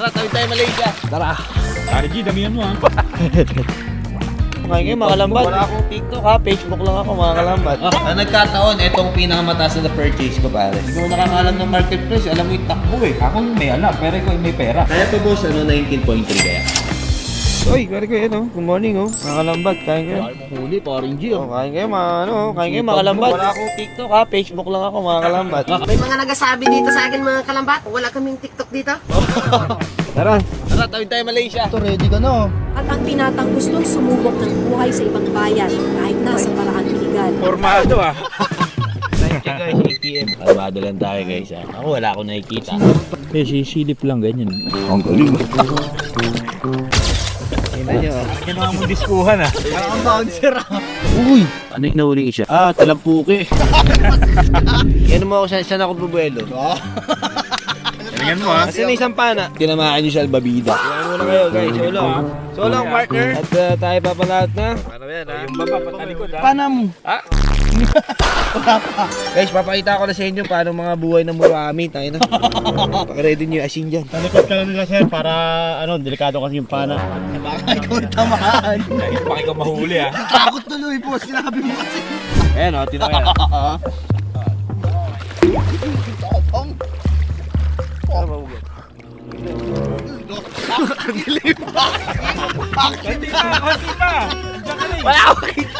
Tara, tawid tayo Malaysia. Tara. RG, damihan mo ha. Ngayon mga kalambat. Wala akong TikTok ha, Facebook lang ako mga kalambat. Nagkataon, itong pinakamataas na purchase ko pare. Hindi ko nakakalam ng marketplace, alam mo yung takbo eh. Ako may alam, pero ikaw may pera. Kaya po boss, 19.3 kaya? Uy, pare ko yan oh. Good morning oh. Mga kalambat, kain kayo. Huli, paring G Oh, kain kayo mga kalambat. Wala akong TikTok ha, Facebook lang ako mga kalambat. May mga nagsasabi dito sa akin mga kalambat, wala kaming TikTok dito. Tara. Tara, tawid tayo Malaysia. Ito, ready ka na. At ang tinatang gustong sumubok ng buhay sa ibang bayan kahit nasa paraan legal. Formado ah. Okay guys, ATM. Kalmado lang tayo guys ha. Ako wala akong nakikita. Eh, sisilip lang ganyan. Ang galing. Tingnan nyo. Ginawa mong diskuhan ah. Ang bouncer Uy! Ano yung nahuli siya? Talampuki. Yan mo ako saan ako bubuelo. Tingnan mo ha. Kasi may isang pana. Tinamaan nyo sa albabida. Yan muna kayo guys. Solo. Solo ang partner. At tayo papalaot na. Paano yan ha? Yung baba, patalikod ha. Paano mo? Guys, papakita ko na sa inyo paano mga buhay ng Murakami. Tayo na. Pag-ready nyo yung asin dyan. Talikod ka lang nila sir para delikado kasi yung pana. Baka ikaw tamaan. Baka ikaw mahuli ah. Takot tuloy po, sinabi mo kasi. Ayan o, tino yan. Konti pa. Wala ako kita.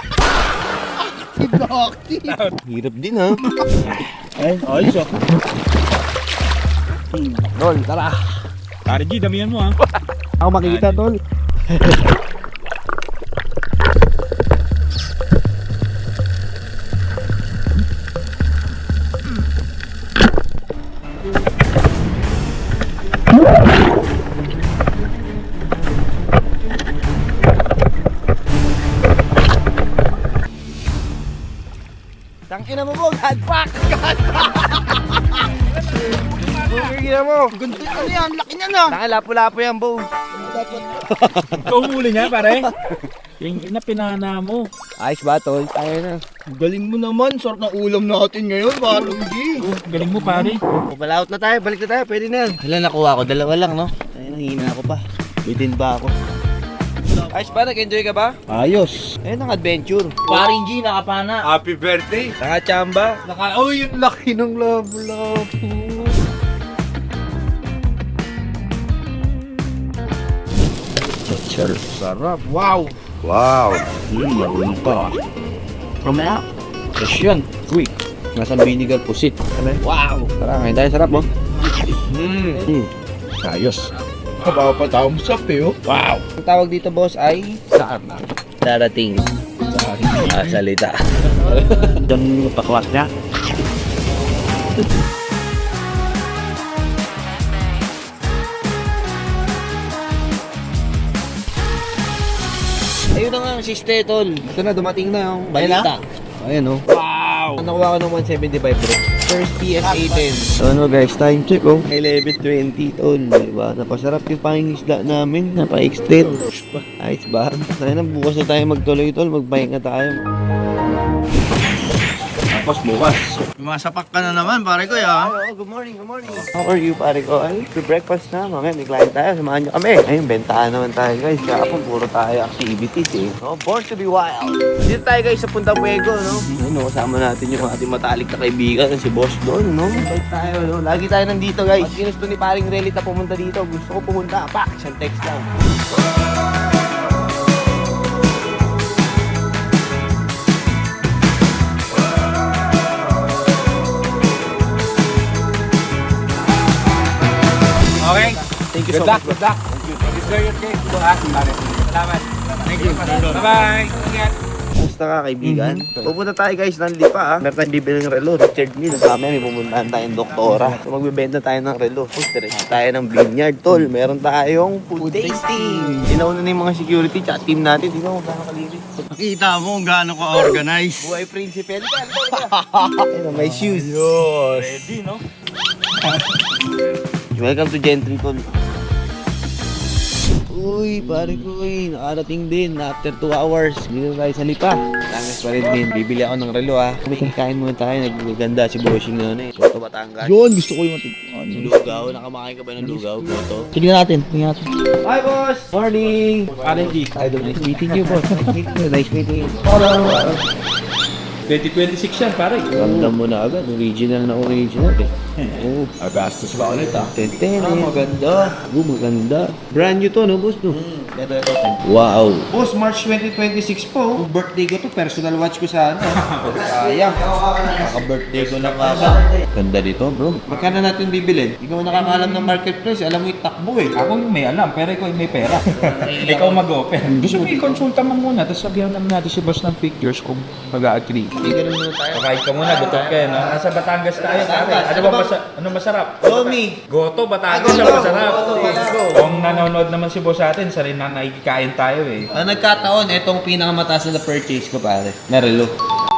Active. Hirap din ha. Ayos oh. Tol, tara. RG, damihan mo ha. Ako makikita tol. Tangina mo mo, Godpack! Tangina mo! Ganda, ano yan? Laki niya na. Tangina, lapo-lapo yan, Bo. Ikaw huli niya pare. Yung pinana mo. Ayos ba, tol? Tayo na. Galing mo naman. Sarap ng ulam natin ngayon, parang hindi. Galing mo pare. Pumalaot na tayo, balik na tayo, pwede na yan. Wala nakuha ko, dalawa lang, no? Tayo na, hina ako pa. Bitin ba ako? Ayos ba, nag-enjoy ka ba? Ayos. Ayun ang adventure. Paring G, nakapana. Happy birthday. Nakachamba. Oh, yung laki ng labo-labo. Sarap. Wow. Wow. Marunong pa. Mamaya. Fresh yan. Uy, nasaan vinegar pusit? Wow. Tara, ngayon tayo sarap, oh. Ayos. Kapapatawang sap eh, oh. Wow. Ang tawag dito, boss, ay Saan na? darating. Salita. Diyan yung pakwas niya. Ayun na nga ang siste, tol. Ito na, dumating na yung balita. Ayan, oh. Wow. Nakuha ko ng 175 bro. First PSA 10. So ano guys, time check oh. 11:20 tol, diba? Napasarap yung pangingisda namin. Napa-extend. Ayos ba? Tayo na, bukas na tayo magtuloy tol. Magpahinga tayo. Tapos bukas. Masapak ka na naman, pare ko ya. Oh, good morning, good morning. How are you pare ko? Ay, breakfast na. Mamaya may client tayo. Samahan nyo kami. Ayun, bentahan naman tayo guys. Kaya puro tayo activities eh. Oh, born to be wild. Dito tayo guys sa Punta Fuego, no? Ayun, kasama natin yung ating matalik na kaibigan si Boss Don, no? Bait tayo, no? Lagi tayo nandito guys. Pag ginusto ni paring Relita pumunta dito, gusto ko pumunta. Pak, isang text lang. Okay. Thank you Good so luck, much. good luck. Enjoy your cake. Salamat. Thank you. Bye-bye. Ingat. Kamusta ka kaibigan? Pupunta tayo guys ng Lipa ha. Meron tayong bibili ng relo. Richard Mille. Kami may pupuntahan tayong doktora. So magbibenta tayo ng relo. Diretso tayo ng vineyard tol. Meron tayong food tasting. Inauna na yung mga security tsaka team natin. Di ba kung gaano kalinis? Nakita mo kung gaano ka-organize. Buhay prinsipe. Ayun, may shoes. Ready, no? Welcome to Gentry tol. Uy, pare ko nakarating din after 2 hours. Dito tayo sa Lipa. Batangas pa rin din. Bibili ako ng relo May kikain muna tayo. Nagaganda si Bossing na Soto Batangas. Yun, gusto ko yung Lugaw. Nakamakain ka ba ng lugaw? Goto. Tignan natin. Hi, boss! Morning! Currently, Nice meeting you, boss. Nice meeting you. 2026 yan, pare. Ramdam mo na agad. Original na original Oo. Gastos ba ulit ah? Maganda. Maganda. Brand new to, no, boss? No? Ito. Wow. Boss, March 2026 po. Birthday ko to, personal watch ko sa ano. Sayang. Kaka-birthday ko na nga. Ganda dito, bro. Magkano natin bibilin? Ikaw nakakaalam ng market price, alam mo yung takbo eh. Ako yung may alam, pero ikaw yung may pera. Ikaw mag-open. Gusto mo i-consulta mo muna, tapos sabihan naman natin si boss ng figures kung mag-agree. Hindi ganun muna tayo. Kakain ka muna, gutom ka no? Nasa Batangas tayo, pare. Ano ba ano masarap? Lomi. Goto, Batangas siya masarap. Kung nanonood naman si boss natin, sarili na nakikikain tayo eh. Ang nagkataon, itong pinakamataas na purchase ko, pare. Na relo.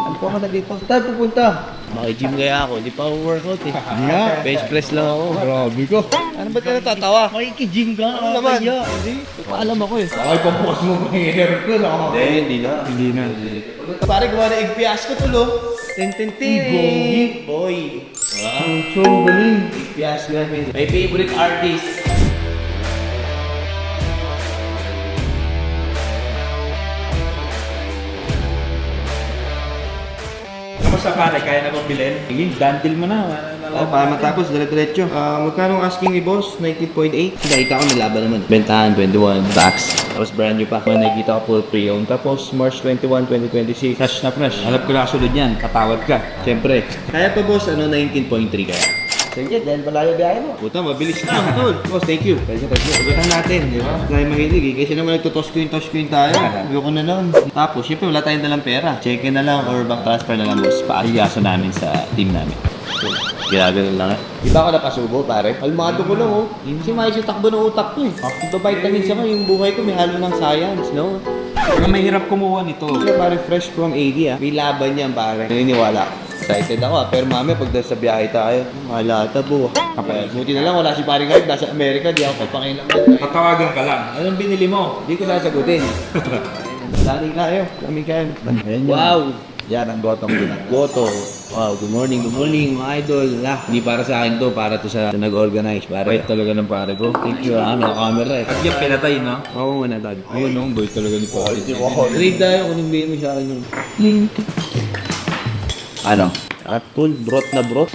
Ano po ako na dito? Saan pupunta? Maki-gym kaya ako. Hindi pa ako workout eh. Bench press lang ako. Grabe ko. Ano ba ka natatawa? Makikijim ka. Ano naman? Hindi. Paalam ako eh. Ay, pampukas mo may hair ko na ako. Hindi na. Pare, gawa na egg fiasco tulo. Tin. Boy. So, galing. Egg fiasco namin. My favorite artist. Kamusta pare? Kaya na bang bilhin? Sige, dandil mo na. Para matapos, dire-diretso. Magkano ang asking ni boss? 19.8? Nakita ko may laban naman. Bentahan, 21. Tax. Tapos brand new pa. Nakikita ko full pre-owned. Tapos March 21, 2026. Fresh na fresh. Alam ko na sunod yan. Katawad ka. Siyempre. Kaya to boss, 19.3 kaya. Sige, dahil malayo biyahe mo. Puta, mabilis lang, tol. Boss, thank you. Thank you. Ugutan natin, di ba? Dahil mahilig eh. Kasi naman nagto-toss queen tayo. Ayoko na lang. Tapos, syempre wala tayong dalang pera. Check-in na lang or bank transfer na lang, boss. Paasiyaso namin sa team namin. So, ginagano lang eh. Di ba ako napasubo, pare? Kalmado ko lang, oh. Kasi maayos yung takbo ng utak ko eh. Ito vitamins ako, yung buhay ko may halo ng science, no? Kaya mahirap kumuha nito. Kaya pare, fresh from AD May laban yan, pare. Naniniwala ko. Excited ako pero mami pag sa biyahe tayo, malata po. Buti na lang wala si paring Hype, nasa Amerika, di ako papakilang. Tatawagan ka lang. Anong binili mo? Hindi ko sasagutin. Dali kayo, kami kayo. Wow! Yan ang gotong ko. Goto. Wow, good morning mga idol. Hindi para sa akin to, para to sa nag-organize. Pare. Wait talaga ng pare ko. Thank you camera eh. At yung pinatay, no? Oo muna tag. Ayun, no? Boy talaga ni pare. Trade tayo kung hindi mo sa akin yun. Ano? Sarap tol, broth na broth.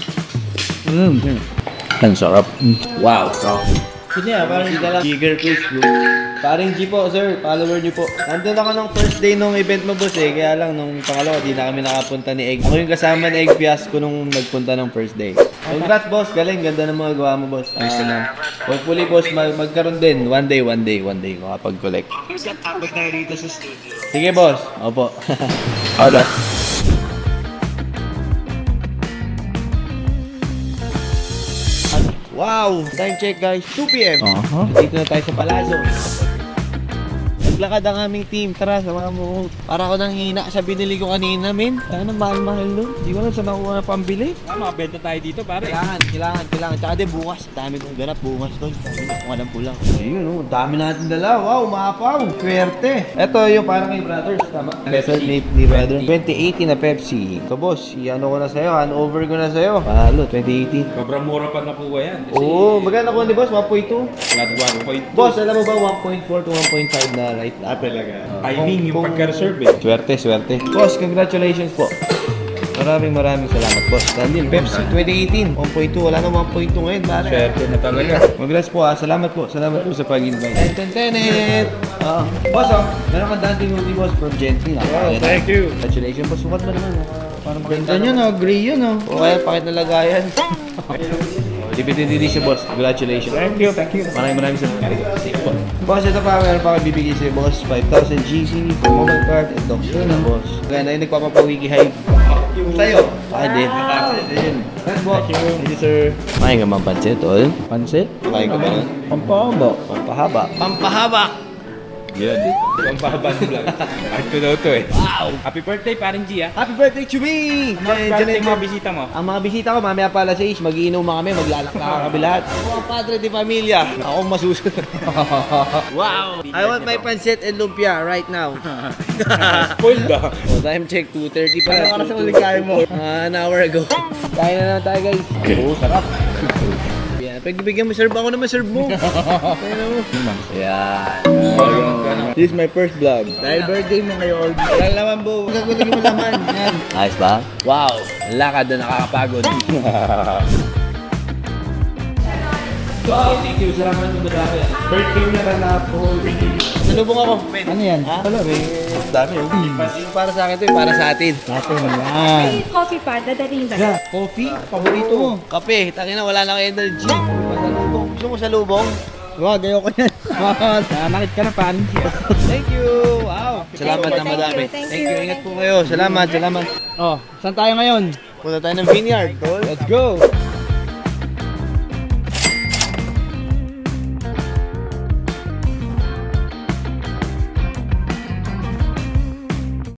Ang sarap. Wow. Sige parang hindi lang. Jigger quiz bro. Parang G po, sir. Follower niyo po. Nandun ako nung first day nung event mo, boss eh. Kaya lang, nung pangalawa, di na kami nakapunta ni Egg. Ako yung kasama ni Egg Fiasco nung nagpunta ng first day. Congrats, boss. Galing. Ganda ng mga gawa mo, boss. Ayos na. Hopefully, boss, magkaroon din. One day, makapag-collect. Tapos tayo dito sa studio. Sige, boss. Opo. Ala. Wow! Time check guys, 2 p.m. Dito na tayo sa Palazzo. Naglakad ang aming team. Tara, sama mo. Para ako nang hina sa binili ko kanina, men. Ano, mahal-mahal nun. Hindi ko alam saan nakuha na pambili. Makabenta tayo dito, pare. Kailangan. Tsaka din bukas. Dami kong ganap bukas doon. Kung alam ko lang. Ayun, oh. Dami natin dala. Wow, mapaw. Swerte. Ito yung parang kay brothers. Tama. Pepsi. Ni brother. 2018 na Pepsi. So boss, ano ko na sa'yo. Handover ko na sa'yo. Palo, 2018. Sobrang mura pa nakuha yan. Oo, maganda ko ni boss. 1.2. Flat 1.2. Boss, alam mo ba 1.4 to 1.5 na right talaga. Timing yung pagka-reserve eh. Swerte. Boss, congratulations po. Maraming salamat, boss. Dahil Pepsi 2018, 1.2. Wala na 1.2 ngayon, pare. Swerte na talaga. Congrats po Salamat po sa pag-invite. Tenet! Boss, meron kang dating hoodie, boss, from Gently. Thank you. Congratulations, boss. Sukat mo naman. Para Ganda nyo na, gray yun oh. O kaya, pakit na lagayan. Dipitindi siya, boss. Congratulations. Thank you. Maraming salamat. Boss, ito pa, meron pa kayo bibigay sa'yo, boss. 5,000 GC, mobile card, and doctor na, boss. Kaya na yung nagpapawiki hype. Sa'yo. Bakit din? Thanks, boss. Thank you, sir. Mahin ka mang pansit, tol? Pansit? Mahin ka ba nun? Pampahaba. Pampahaba. Yan. Ang baba ng vlog. Art ko daw to eh. Wow! Happy birthday, paring G ah. Happy birthday to me! Birthday mga bisita mo. Ang mga bisita ko, mamaya pala 6, mag-iinuman kami, maglalakla kami lahat. Ako ang padre de familia. Ako ang masusunod. Wow! I want my pancit and lumpia right now. Spoiled ah. Oh, time check, 2:30 pa. Ano oras ang ulit kaya mo? An hour ago. Kain na naman tayo, guys. Oo, sarap. Yan, pag bigyan mo serve, ako naman serve mo. Kaya mo. Yan. This is my first vlog. Dahil birthday mo ngayon. Wala naman, bo. Gagawin mo naman. Yan. Ayos ba? Wow. Ang lakad na nakakapagod. Thank you, salamat ng dami. Birthday na rin na po. Salubong ako. Ano yan? Ha? Wala, may dami oh. Yung para sa akin to, yung para sa atin. Natin yan. Coffee pa, dadalhin ba? Coffee? Paborito mo? Kape, tangina, wala nang energy. Pasalubong. Gusto mo salubong? Wag, ayoko yan. Nakakit ka na, paring G ah. Thank you. Wow. Salamat na madami. Thank Thank you. you. Ingat po kayo. Salamat, salamat. Oh, saan tayo ngayon? Punta tayo ng vineyard, tol. Let's go!